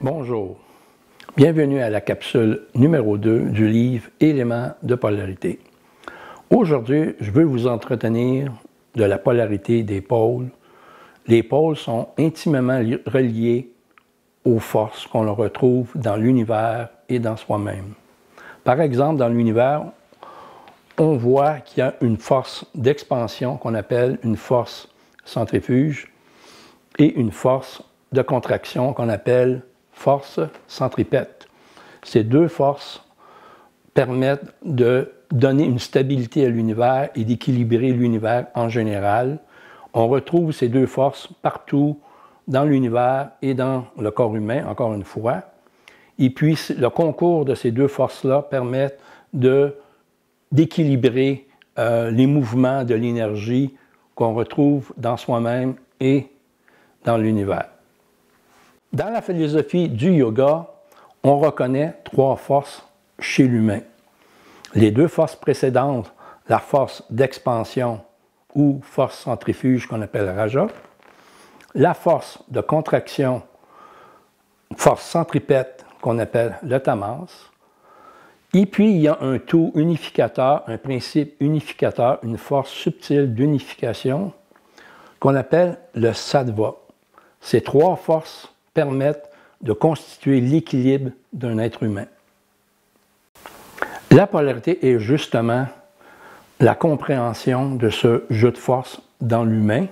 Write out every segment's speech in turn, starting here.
Bonjour, bienvenue à la capsule numéro 2 du livre Éléments de polarité. Aujourd'hui, je veux vous entretenir de la polarité des pôles. Les pôles sont intimement reliés aux forces qu'on retrouve dans l'univers et dans soi-même. Par exemple, dans l'univers, on voit qu'il y a une force d'expansion qu'on appelle une force centrifuge et une force de contraction qu'on appelle force centripète. Ces deux forces permettent de donner une stabilité à l'univers et d'équilibrer l'univers en général. On retrouve ces deux forces partout dans l'univers et dans le corps humain, encore une fois. Et puis, le concours de ces deux forces-là permet d'équilibrer les mouvements de l'énergie qu'on retrouve dans soi-même et dans l'univers. Dans la philosophie du yoga, on reconnaît trois forces chez l'humain. Les deux forces précédentes, la force d'expansion ou force centrifuge qu'on appelle Raja, la force de contraction, force centripète qu'on appelle le Tamas, et puis il y a un tout unificateur, un principe unificateur, une force subtile d'unification qu'on appelle le Sattva. Ces trois forces permettent de constituer l'équilibre d'un être humain. La polarité est justement la compréhension de ce jeu de force dans l'humain.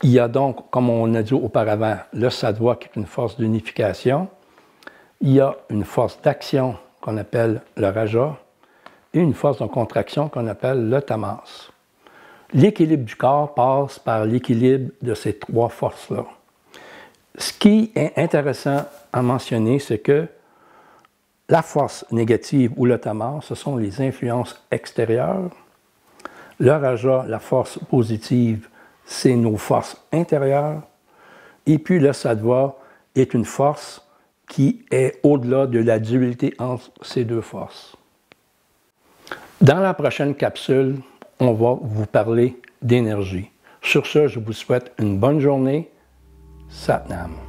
Il y a donc, comme on a dit auparavant, le Sattva qui est une force d'unification. Il y a une force d'action qu'on appelle le Raja et une force de contraction qu'on appelle le Tamas. L'équilibre du corps passe par l'équilibre de ces trois forces-là. Ce qui est intéressant à mentionner, c'est que la force négative ou le Tamas, ce sont les influences extérieures. Le Raja, la force positive, c'est nos forces intérieures. Et puis le Sattva est une force qui est au-delà de la dualité entre ces deux forces. Dans la prochaine capsule, on va vous parler d'énergie. Sur ce, je vous souhaite une bonne journée. Sat Nam.